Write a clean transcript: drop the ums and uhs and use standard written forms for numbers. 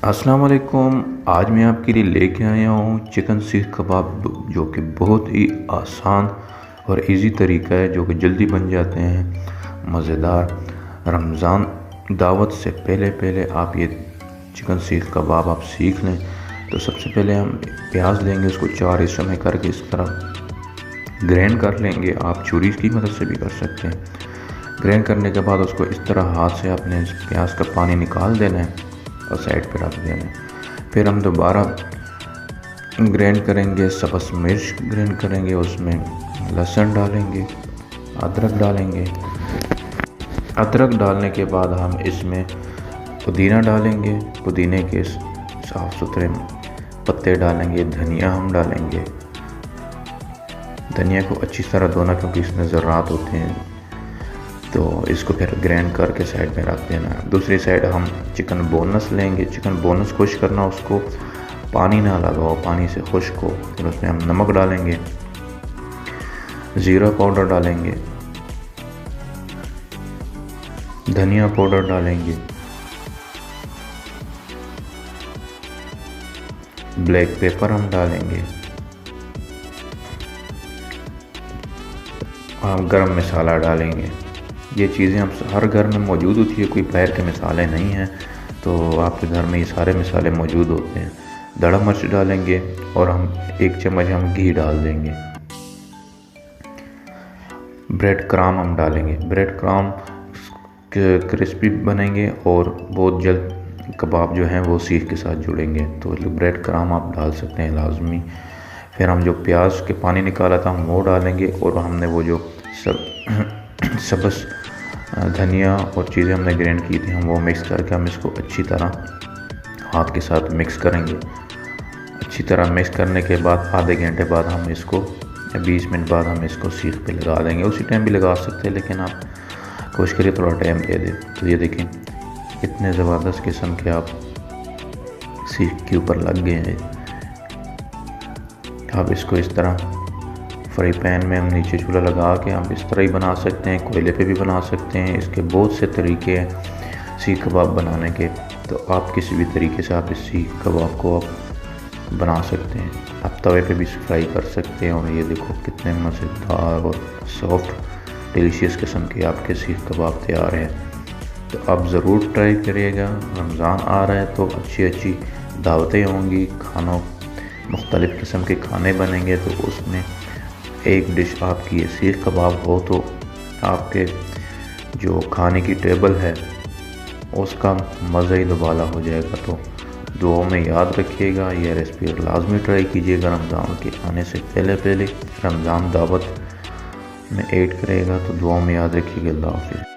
अस्सलाम वालेकुम। आज मैं आपके लिए लेके आया हूँ चिकन सीख कबाब, जो कि बहुत ही आसान और इजी तरीका है, जो कि जल्दी बन जाते हैं, मज़ेदार। रमज़ान दावत से पहले पहले आप ये चिकन सीख कबाब आप सीख लें। तो सबसे पहले हम प्याज लेंगे, उसको 4 हिस्सों में करके इस तरह ग्राइंड कर लेंगे। आप छुरी की मदद से भी कर सकते हैं। ग्राइंड करने के बाद उसको इस तरह हाथ से अपने प्याज का पानी निकाल देना है और साइड पर रख देना है। फिर हम दोबारा ग्राइंड करेंगे, सब्ज़ मिर्च ग्राइंड करेंगे, उसमें लहसुन डालेंगे, अदरक डालेंगे। अदरक डालने के बाद हम इसमें पुदीना डालेंगे, पुदीने के साफ़ सुथरे पत्ते डालेंगे। धनिया हम डालेंगे, धनिया को अच्छी तरह धोना क्योंकि इसमें ज़रात होते हैं। तो इसको फिर ग्राइंड करके साइड में रख देना है। दूसरी साइड हम चिकन बोनस लेंगे। चिकन बोनस खुश करना, उसको पानी ना लगाओ, पानी से खुश्क हो। फिर उसमें हम नमक डालेंगे, ज़ीरा पाउडर डालेंगे, धनिया पाउडर डालेंगे, ब्लैक पेपर हम डालेंगे, हम गरम मसाला डालेंगे। ये चीज़ें हम हर घर में मौजूद होती है, कोई बाहर के मसाले नहीं हैं, तो आपके घर में ये सारे मसाले मौजूद होते हैं। दड़ा मिर्च डालेंगे और हम 1 चम्मच हम घी डाल देंगे। ब्रेड क्रम्ब हम डालेंगे। ब्रेड क्रम्ब क्रिस्पी बनेंगे और बहुत जल्द कबाब जो हैं वो सीख के साथ जुड़ेंगे। तो ब्रेड क्रम्ब आप डाल सकते हैं लाजमी। फिर हम जो प्याज के पानी निकाला था हम वो डालेंगे, और हमने वो जो सब्ज़ धनिया और चीज़ें हमने ग्राइंड की थी हम वो मिक्स करके हम इसको अच्छी तरह हाथ के साथ मिक्स करेंगे। अच्छी तरह मिक्स करने के बाद आधे घंटे बाद हम इसको 20 मिनट बाद हम इसको सीख पे लगा देंगे। उसी टाइम भी लगा सकते हैं, लेकिन आप कोशिश करिए थोड़ा टाइम दे दें। तो ये देखें इतने ज़बरदस्त किस्म के आप सीख के ऊपर लग गए हैं। आप इसको इस तरह फ्राई पैन में हम नीचे चूल्हा लगा के हम इस तरह ही बना सकते हैं, कोयले पे भी बना सकते हैं। इसके बहुत से तरीके हैं सीख कबाब बनाने के। तो आप किसी भी तरीके से आप इस सीख कबाब को आप बना सकते हैं। आप तवे पे भी फ्राई कर सकते हैं। और ये देखो कितने मज़ेदार और सॉफ्ट डिलीशियस किस्म के आपके सीख कबाब तैयार हैं। तो आप ज़रूर ट्राई करिएगा। रमज़ान आ रहा है तो अच्छी अच्छी दावतें होंगी, खानों मुख्तलिफ़ किस्म के खाने बनेंगे। तो उसमें एक डिश आपकी ये सीख कबाब हो तो आपके जो खाने की टेबल है उसका मज़ा ही दुबाला हो जाएगा। तो दुआ में याद रखिएगा, ये रेसिपी लाजमी ट्राई कीजिएगा। रमज़ान के आने से पहले पहले रमज़ान दावत में ऐड करेगा। तो दुआ में याद रखिएगा। अल्लाह हाफ़िज़।